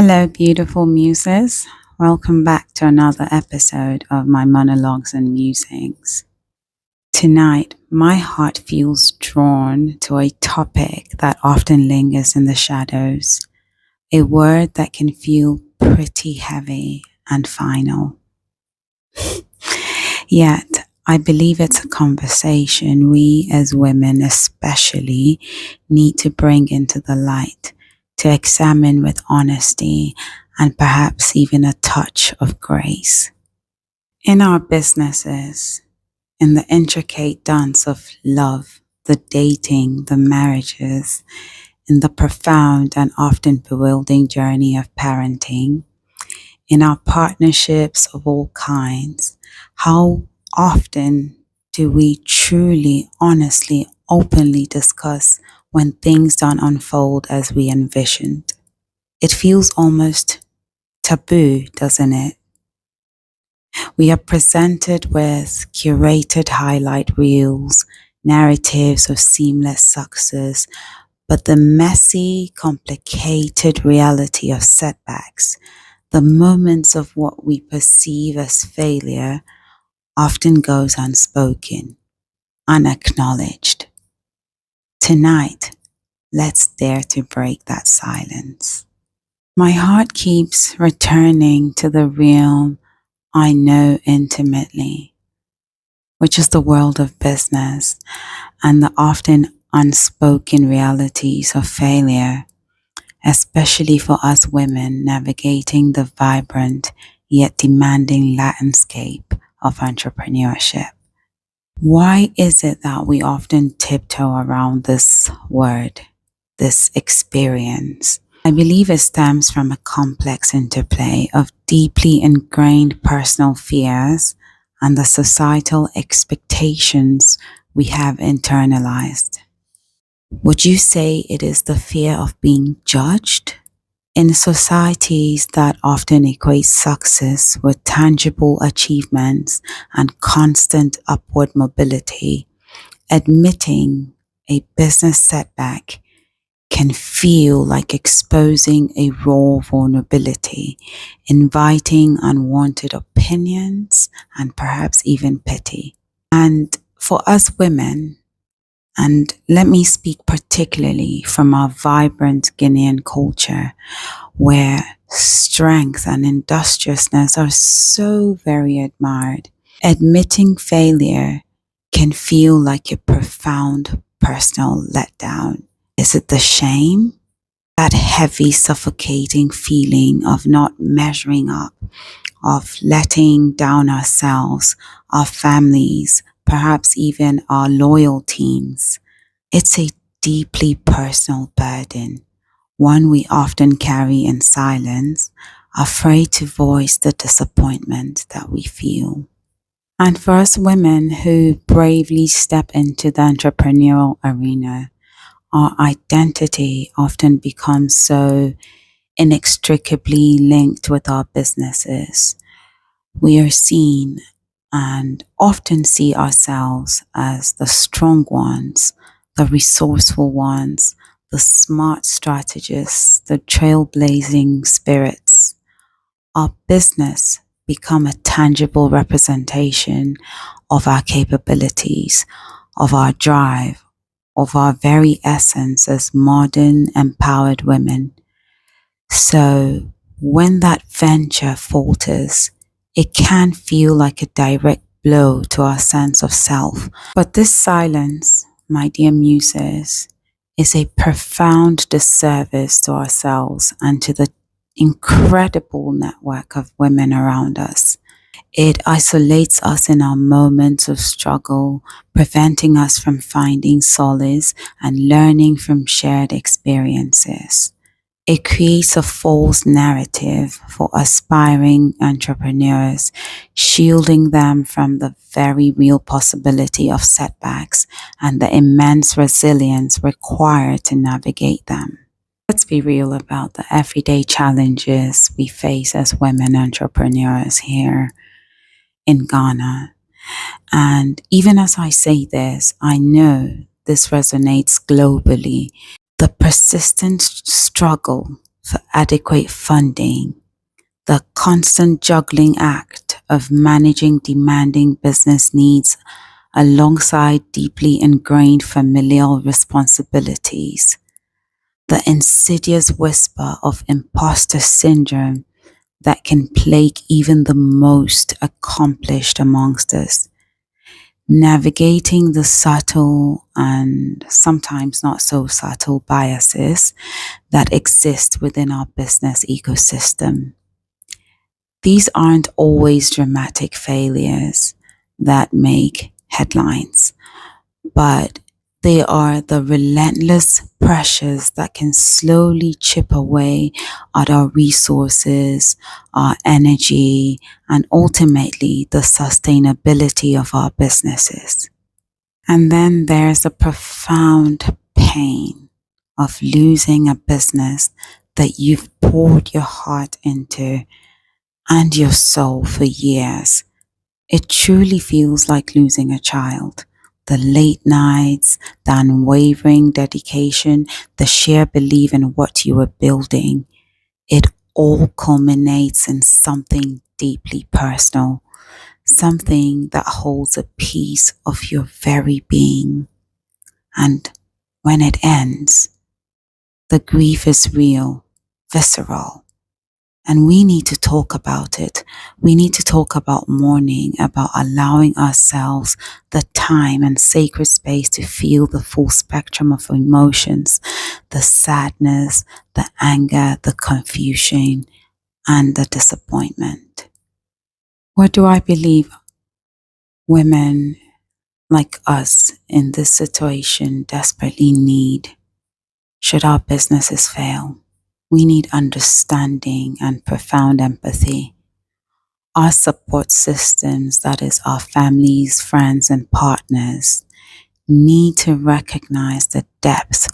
Hello, beautiful muses. Welcome back to another episode of my Monologues and Musings. Tonight, my heart feels drawn to a topic that often lingers in the shadows, a word that can feel pretty heavy and final. Yet, I believe it's a conversation we as women especially need to bring into the light, to examine with honesty and perhaps even a touch of grace. In our businesses, in the intricate dance of love, the dating, the marriages, in the profound and often bewildering journey of parenting, in our partnerships of all kinds, how often do we truly, honestly, openly discuss when things don't unfold as we envisioned? It feels almost taboo, doesn't it? We are presented with curated highlight reels, narratives of seamless success, but the messy, complicated reality of setbacks, the moments of what we perceive as failure, often goes unspoken, unacknowledged. Tonight, let's dare to break that silence. My heart keeps returning to the realm I know intimately, which is the world of business and the often unspoken realities of failure, especially for us women navigating the vibrant yet demanding landscape of entrepreneurship. Why is it that we often tiptoe around this word, this experience? I believe it stems from a complex interplay of deeply ingrained personal fears and the societal expectations we have internalized. Would you say it is the fear of being judged? In societies that often equate success with tangible achievements and constant upward mobility, admitting a business setback can feel like exposing a raw vulnerability, inviting unwanted opinions and perhaps even pity. And for us women, and let me speak particularly from our vibrant Guinean culture, where strength and industriousness are so very admired, admitting failure can feel like a profound personal letdown. Is it the shame? That heavy, suffocating feeling of not measuring up, of letting down ourselves, our families, perhaps even our loyal teams. It's a deeply personal burden, one we often carry in silence, afraid to voice the disappointment that we feel. And for us women who bravely step into the entrepreneurial arena, our identity often becomes so inextricably linked with our businesses. We are seen and often see ourselves as the strong ones, the resourceful ones, the smart strategists, the trailblazing spirits. Our business become a tangible representation of our capabilities, of our drive, of our very essence as modern, empowered women. So when that venture falters, it can feel like a direct blow to our sense of self. But this silence, my dear muses, is a profound disservice to ourselves and to the incredible network of women around us. It isolates us in our moments of struggle, preventing us from finding solace and learning from shared experiences. It creates a false narrative for aspiring entrepreneurs, shielding them from the very real possibility of setbacks and the immense resilience required to navigate them. Let's be real about the everyday challenges we face as women entrepreneurs here in Ghana. And even as I say this, I know this resonates globally. The persistent struggle for adequate funding, the constant juggling act of managing demanding business needs alongside deeply ingrained familial responsibilities, the insidious whisper of imposter syndrome that can plague even the most accomplished amongst us, navigating the subtle and sometimes not so subtle biases that exist within our business ecosystem. These aren't always dramatic failures that make headlines, but they are the relentless pressures that can slowly chip away at our resources, our energy, and ultimately the sustainability of our businesses. And then there's the profound pain of losing a business that you've poured your heart into and your soul for years. It truly feels like losing a child. The late nights, the unwavering dedication, the sheer belief in what you were building, it all culminates in something deeply personal, something that holds a piece of your very being. And when it ends, the grief is real, visceral, and we need to talk about it. We need to talk about mourning, about allowing ourselves the time and sacred space to feel the full spectrum of emotions, the sadness, the anger, the confusion, and the disappointment. What do I believe women like us in this situation desperately need? Should our businesses fail, we need understanding and profound empathy. Our support systems, that is our families, friends, and partners, need to recognize the depth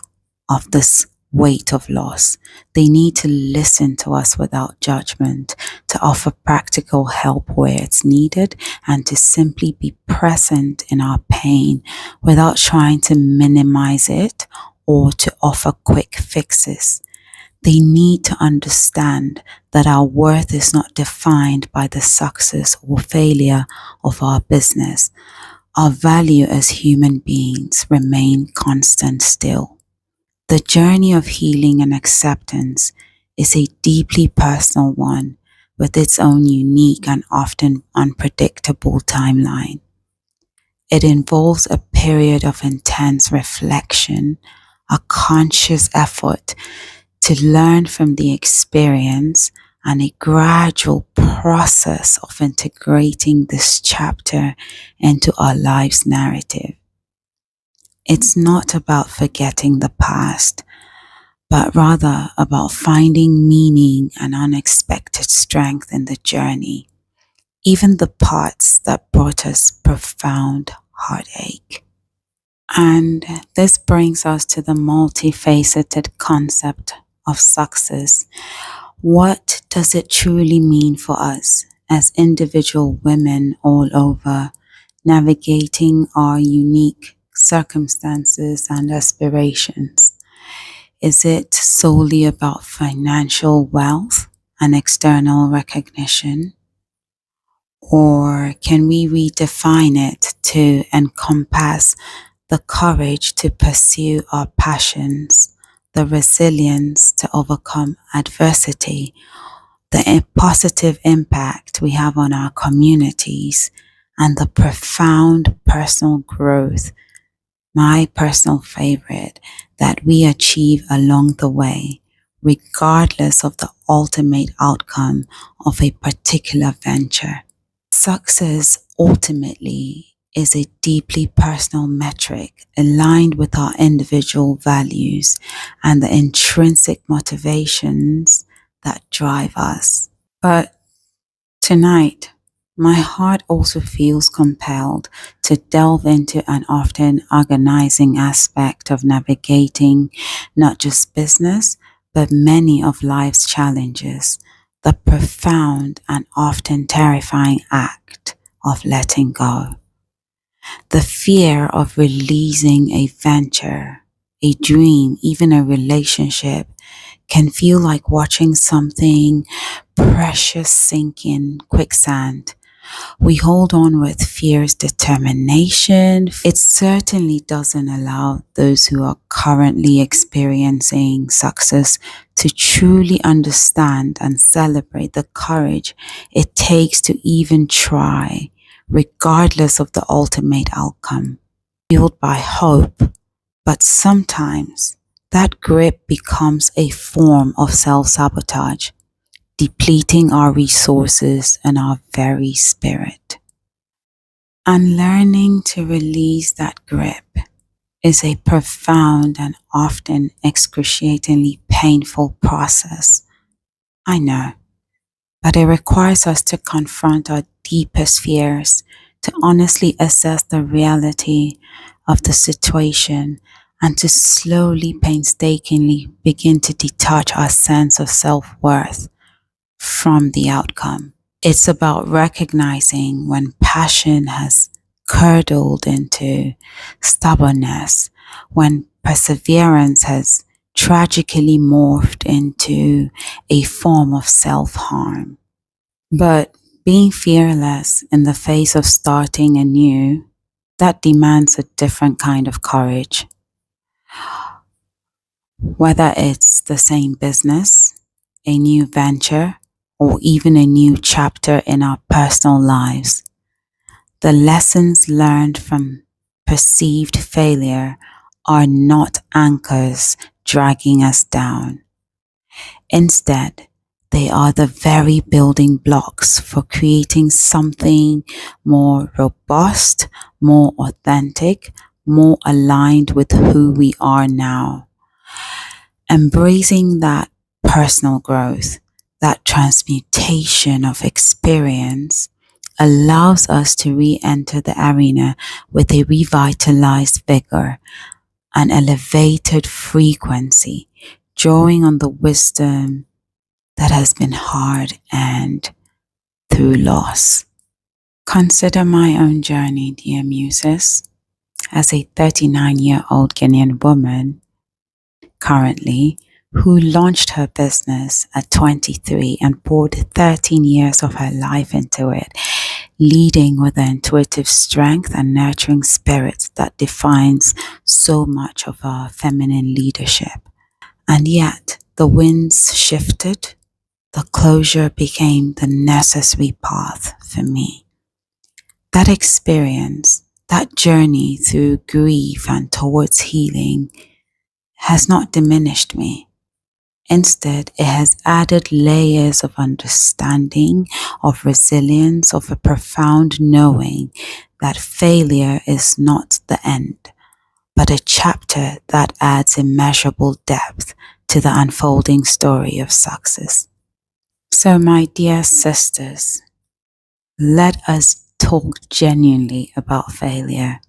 of this weight of loss. They need to listen to us without judgment, to offer practical help where it's needed, and to simply be present in our pain without trying to minimize it or to offer quick fixes. They need to understand that our worth is not defined by the success or failure of our business. Our value as human beings remain constant still. The journey of healing and acceptance is a deeply personal one with its own unique and often unpredictable timeline. It involves a period of intense reflection, a conscious effort to learn from the experience, and a gradual process of integrating this chapter into our life's narrative. It's not about forgetting the past, but rather about finding meaning and unexpected strength in the journey, even the parts that brought us profound heartache. And this brings us to the multifaceted concept of success. What does it truly mean for us as individual women all over, navigating our unique circumstances and aspirations? Is it solely about financial wealth and external recognition? Or can we redefine it to encompass the courage to pursue our passions, the resilience to overcome adversity, the positive impact we have on our communities, and the profound personal growth, my personal favorite, that we achieve along the way, regardless of the ultimate outcome of a particular venture? Success ultimately is a deeply personal metric aligned with our individual values and the intrinsic motivations that drive us. But tonight, my heart also feels compelled to delve into an often agonizing aspect of navigating not just business, but many of life's challenges, the profound and often terrifying act of letting go. The fear of releasing a venture, a dream, even a relationship can feel like watching something precious sink in quicksand. We hold on with fierce determination. It certainly doesn't allow those who are currently experiencing success to truly understand and celebrate the courage it takes to even try, regardless of the ultimate outcome. Fueled by hope, but sometimes that grip becomes a form of self-sabotage, depleting our resources and our very spirit. And learning to release that grip is a profound and often excruciatingly painful process. I know, but it requires us to confront our deepest fears, to honestly assess the reality of the situation, and to slowly, painstakingly begin to detach our sense of self-worth from the outcome. It's about recognizing when passion has curdled into stubbornness, when perseverance has tragically morphed into a form of self-harm. But being fearless in the face of starting anew, that demands a different kind of courage. Whether it's the same business, a new venture, or even a new chapter in our personal lives, the lessons learned from perceived failure are not anchors dragging us down. Instead, they are the very building blocks for creating something more robust, more authentic, more aligned with who we are now. Embracing that personal growth, that transmutation of experience, allows us to re-enter the arena with a revitalized vigor, an elevated frequency, drawing on the wisdom that has been hard-earned through loss. Consider my own journey, dear muses, as a 39-year-old Guinean woman currently who launched her business at 23 and poured 13 years of her life into it, leading with the intuitive strength and nurturing spirit that defines so much of our feminine leadership. And yet, the winds shifted, the closure became the necessary path for me. That experience, that journey through grief and towards healing, has not diminished me. Instead, it has added layers of understanding, of resilience, of a profound knowing that failure is not the end, but a chapter that adds immeasurable depth to the unfolding story of success. So, my dear sisters, let us talk genuinely about failure,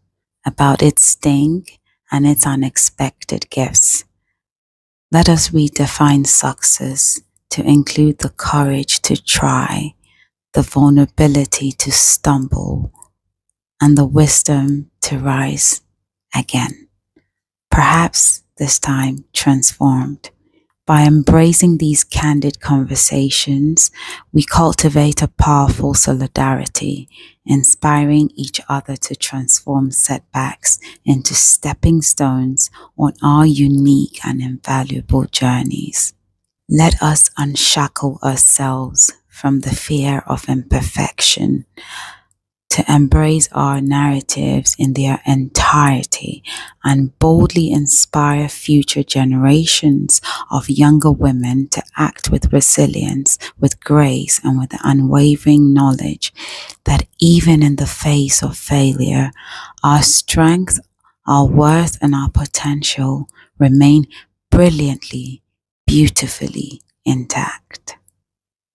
about its sting and its unexpected gifts. Let us redefine success to include the courage to try, the vulnerability to stumble, and the wisdom to rise again. Perhaps this time transformed. By embracing these candid conversations, we cultivate a powerful solidarity, inspiring each other to transform setbacks into stepping stones on our unique and invaluable journeys. Let us unshackle ourselves from the fear of imperfection, to embrace our narratives in their entirety and boldly inspire future generations of younger women to act with resilience, with grace, and with the unwavering knowledge that even in the face of failure, our strength, our worth, and our potential remain brilliantly, beautifully intact.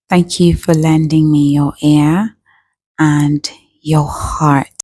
Thank you for lending me your ear and your heart